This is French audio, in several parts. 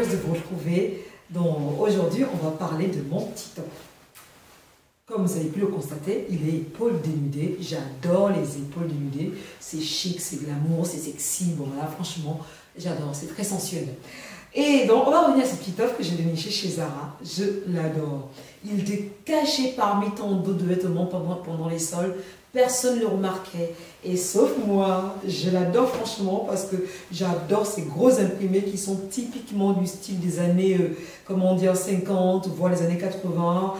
heureuse de vous retrouver. Donc aujourd'hui, on va parler de mon petit top. Comme vous avez pu le constater, il est épaules dénudées. J'adore les épaules dénudées. C'est chic, c'est glamour, c'est sexy. Bon là, franchement, j'adore. C'est très sensuel. Et donc, on va revenir à ce petit top que j'ai déniché chez Zara. Je l'adore. Il était caché parmi tant d'autres vêtements pendant les soldes. Personne ne le remarquait. Et sauf moi, je l'adore franchement parce que j'adore ces gros imprimés qui sont typiquement du style des années, comment dire, 50, voire les années 80.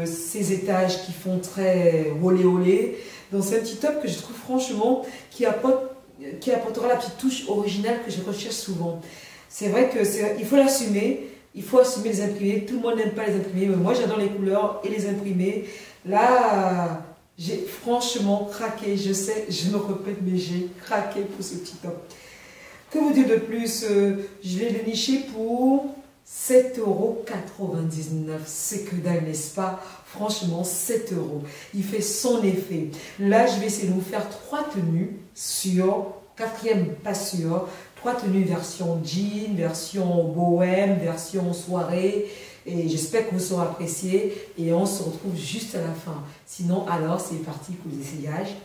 Ces étages qui font très olé olé. Donc c'est un petit top que je trouve franchement qui apportera la petite touche originale que je recherche souvent. C'est vrai que il faut l'assumer. Il faut assumer les imprimés. Tout le monde n'aime pas les imprimés, mais moi j'adore les couleurs et les imprimés. Là, j'ai franchement craqué. Je sais, je me répète, mais j'ai craqué pour ce petit top. Que vous dire de plus? Je l'ai déniché pour 7,99 €. C'est que dalle, n'est-ce pas? Franchement, 7 €. Il fait son effet. Là, je vais essayer de vous faire 3 tenues sur 4e pas sûr. 3 tenues version jean, version bohème, version soirée. Et j'espère que vous saurez apprécier. Et on se retrouve juste à la fin. Sinon, alors, c'est parti pour les essayages.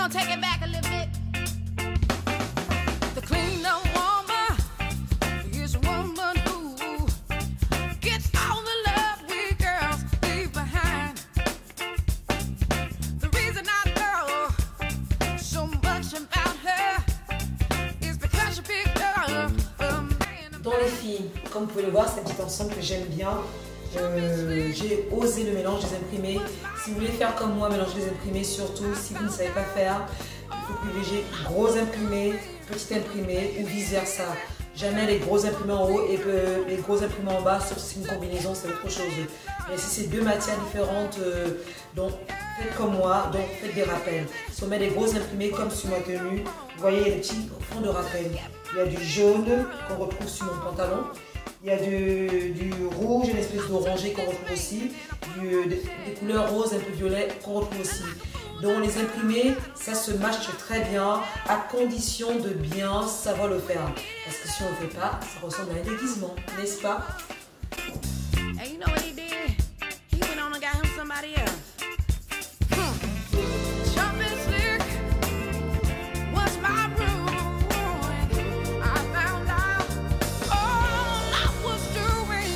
Take it back a little bit. The clean up woman is a woman who gets all the love we girls leave behind. The reason I know so much about her is because she picked up a man. Dans les filles, comme vous pouvez le voir, c'est un petit ensemble que j'aime bien. J'ai osé le mélange des imprimés. Si vous voulez faire comme moi, mélanger les imprimés, surtout si vous ne savez pas faire, il faut privilégier gros imprimés, petits imprimés ou vice versa. Jamais les gros imprimés en haut et les gros imprimés en bas, sauf si c'est une combinaison, c'est autre chose. Mais si c'est deux matières différentes, donc faites comme moi, donc faites des rappels. Si on met des gros imprimés comme sur ma tenue, vous voyez, il y a des petits fonds de rappel. Il y a du jaune qu'on retrouve sur mon pantalon. Il y a du rouge, une espèce d'orangé qu'on retrouve aussi, des couleurs roses, un peu violet qu'on retrouve aussi. Donc les imprimés, ça se matche très bien à condition de bien savoir le faire. Parce que si on ne le fait pas, ça ressemble à un déguisement, n'est-ce pas? And you know what he did? He went on and got him somebody else. Jumping slick was my rule. I found out all I was doing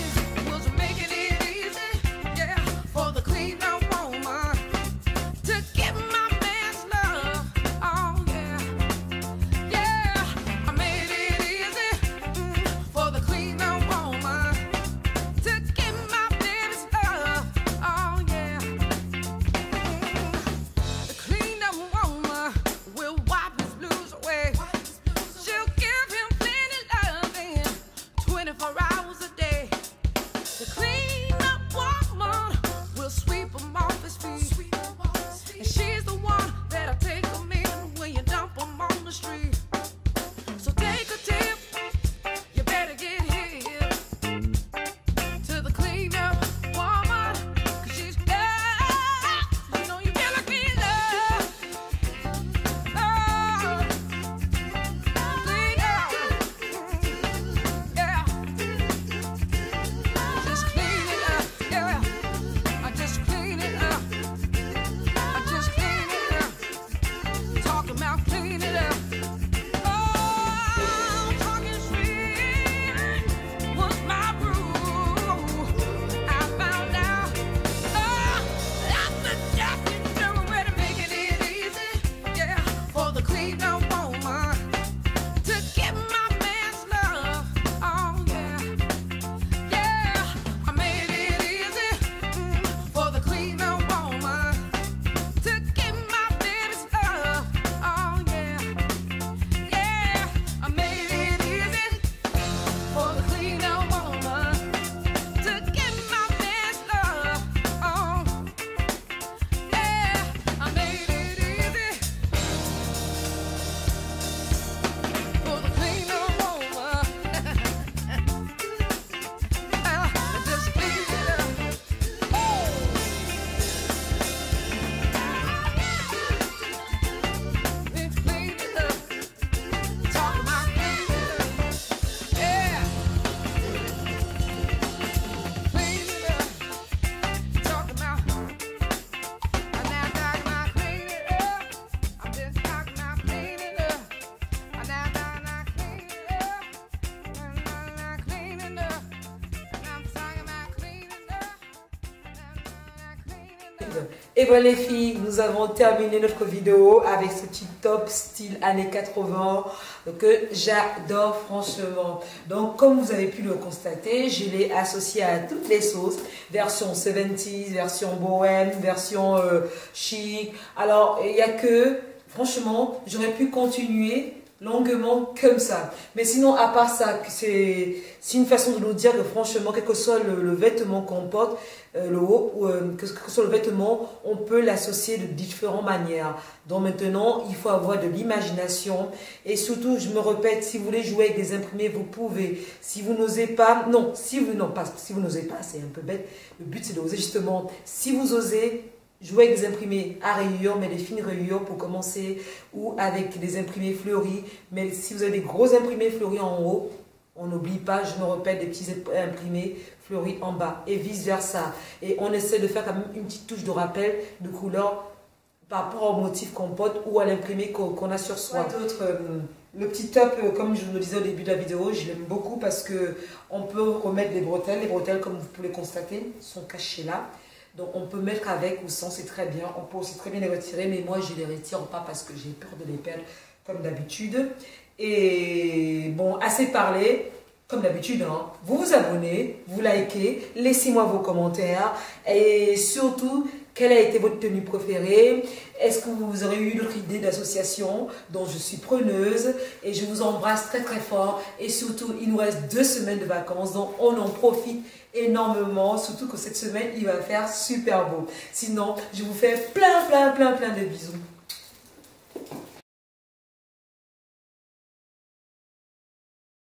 was making it easy, yeah, for the clean up woman to give my man's love. Oh yeah, yeah, I made it easy for the clean up woman to give my man's love. Oh yeah, the clean up woman will wipe his blues away. She'll give him plenty loving 24 hours a day. The clean up woman will sweep him Et voilà les filles, nous avons terminé notre vidéo avec ce petit top style années 80 que j'adore franchement. Donc comme vous avez pu le constater, je l'ai associé à toutes les sauces, version 70s, version bohème, version chic. Alors il n'y a que, franchement, j'aurais pu continuer longuement comme ça. Mais sinon, à part ça, c'est une façon de nous dire que franchement, quel que soit le vêtement qu'on porte, le haut, que ce soit le vêtement, on peut l'associer de différentes manières. Donc maintenant, il faut avoir de l'imagination. Et surtout, je me répète, si vous voulez jouer avec des imprimés, vous pouvez. Si vous n'osez pas, non, pas si vous n'osez pas, c'est un peu bête. Le but, c'est d'oser justement. Si vous osez, jouer avec des imprimés à rayures, mais des fines rayures pour commencer, ou avec des imprimés fleuris. Mais si vous avez des gros imprimés fleuris en haut, on n'oublie pas, je me répète, des petits imprimés fleuris en bas, et vice versa. Et on essaie de faire quand même une petite touche de rappel de couleur par rapport au motif qu'on porte ou à l'imprimé qu'on a sur soi. Le petit top, comme je vous le disais au début de la vidéo, je l'aime beaucoup parce que on peut remettre des bretelles. Les bretelles, comme vous pouvez le constater, sont cachées là. Donc on peut mettre avec ou sans, c'est très bien. On peut aussi très bien les retirer, mais moi je ne les retire pas parce que j'ai peur de les perdre comme d'habitude. Et bon, assez parlé, comme d'habitude, hein. Vous vous abonnez, vous likez, laissez-moi vos commentaires et surtout, quelle a été votre tenue préférée? Est-ce que vous aurez eu d'autres idées d'association dont je suis preneuse? Et je vous embrasse très très fort. Et surtout, il nous reste 2 semaines de vacances, donc on en profite énormément. Surtout que cette semaine, il va faire super beau. Sinon, je vous fais plein de bisous.